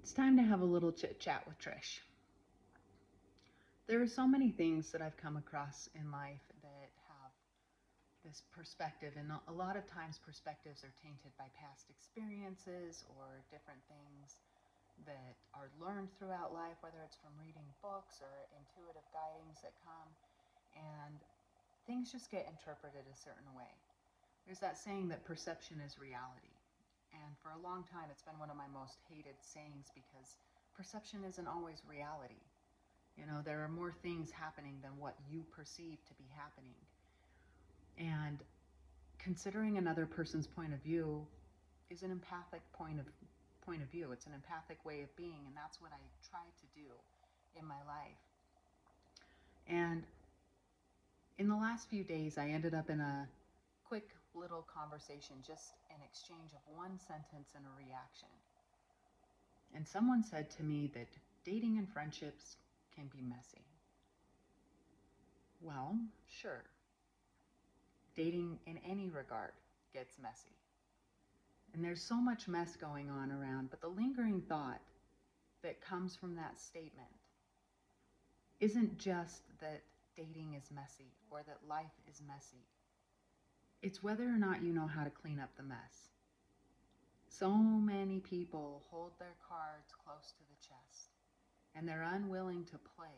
It's time to have a little chit chat with Trish. There are so many things that I've come across in life that have this perspective, and a lot of times perspectives are tainted by past experiences or different things that are learned throughout life, whether it's from reading books or intuitive guidings that come, and things just get interpreted a certain way. There's that saying that perception is reality. And for a long time, it's been one of my most hated sayings because perception isn't always reality. You know, there are more things happening than what you perceive to be happening. And considering another person's point of view is an empathic point of view. It's an empathic way of being, and that's what I try to do in my life. And in the last few days, I ended up in a quick little conversation, just an exchange of one sentence and a reaction. And someone said to me that dating and friendships can be messy. Well, sure. Dating in any regard gets messy. And there's so much mess going on around, but the lingering thought that comes from that statement isn't just that dating is messy or that life is messy. It's whether or not you know how to clean up the mess. So many people hold their cards close to the chest, and they're unwilling to play,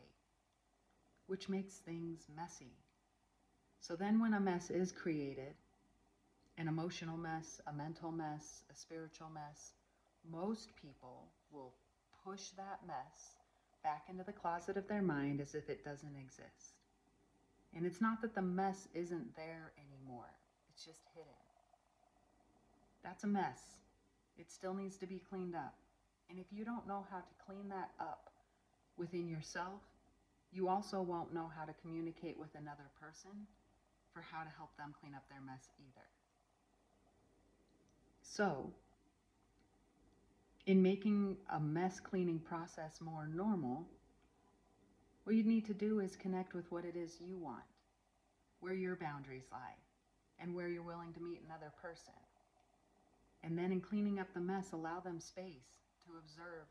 which makes things messy. So then when a mess is created, an emotional mess, a mental mess, a spiritual mess, most people will push that mess back into the closet of their mind as if it doesn't exist. And it's not that the mess isn't there anymore, it's just hidden. That's a mess. It still needs to be cleaned up. And if you don't know how to clean that up within yourself, you also won't know how to communicate with another person for how to help them clean up their mess either. So, in making a mess cleaning process more normal, what you need to do is connect with what it is you want, where your boundaries lie, and where you're willing to meet another person. And then in cleaning up the mess, allow them space to observe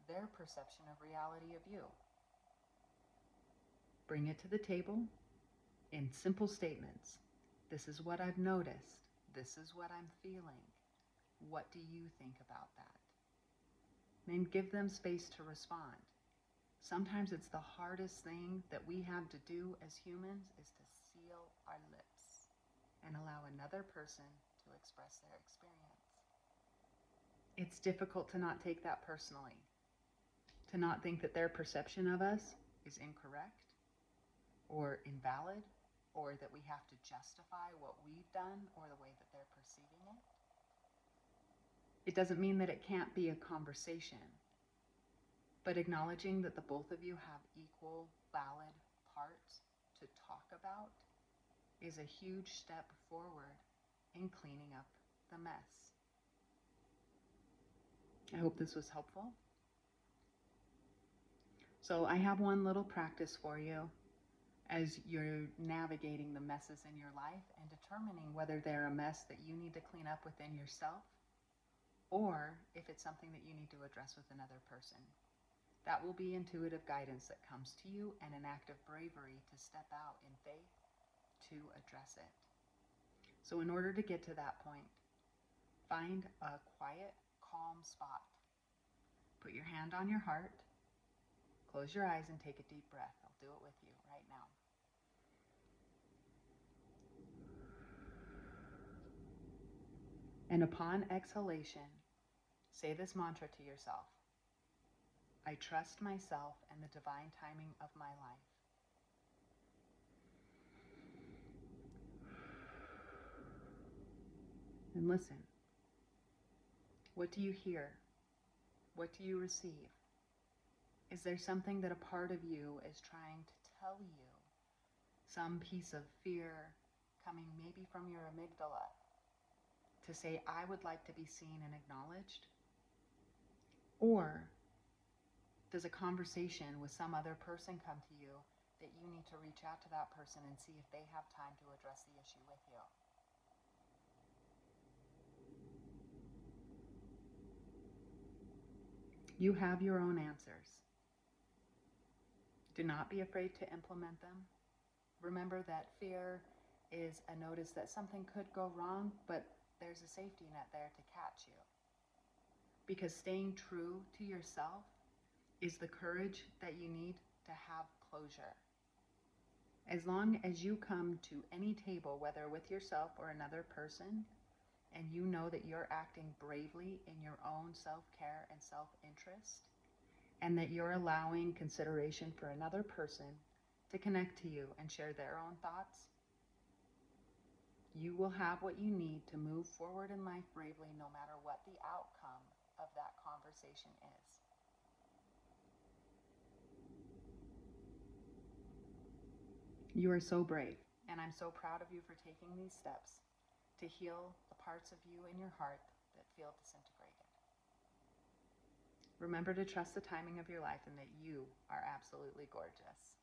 their perception of reality of you. Bring it to the table in simple statements. This is what I've noticed. This is what I'm feeling. What do you think about that? Then give them space to respond. Sometimes it's the hardest thing that we have to do as humans is to seal our lips and allow another person to express their experience. It's difficult to not take that personally, to not think that their perception of us is incorrect or invalid, or that we have to justify what we've done or the way that they're perceiving it. It doesn't mean that it can't be a conversation, but acknowledging that the both of you have equal, valid parts to talk about is a huge step forward in cleaning up the mess. I hope this was helpful. So I have one little practice for you as you're navigating the messes in your life and determining whether they're a mess that you need to clean up within yourself or if it's something that you need to address with another person. That will be intuitive guidance that comes to you and an act of bravery to step out in faith to address it. So in order to get to that point, find a quiet, calm spot. Put your hand on your heart, close your eyes, and take a deep breath. I'll do it with you right now. And upon exhalation, say this mantra to yourself. I trust myself and the divine timing of my life. And listen. What do you hear? What do you receive? Is there something that a part of you is trying to tell you? Some piece of fear coming maybe from your amygdala to say, I would like to be seen and acknowledged? Or does a conversation with some other person come to you that you need to reach out to that person and see if they have time to address the issue with you? You have your own answers. Do not be afraid to implement them. Remember that fear is a notice that something could go wrong, but there's a safety net there to catch you. Because staying true to yourself is the courage that you need to have closure. As long as you come to any table, whether with yourself or another person, and you know that you're acting bravely in your own self-care and self-interest, and that you're allowing consideration for another person to connect to you and share their own thoughts, you will have what you need to move forward in life bravely no matter what the outcome of that conversation is. You are so brave, and I'm so proud of you for taking these steps to heal the parts of you in your heart that feel disintegrated. Remember to trust the timing of your life and that you are absolutely gorgeous.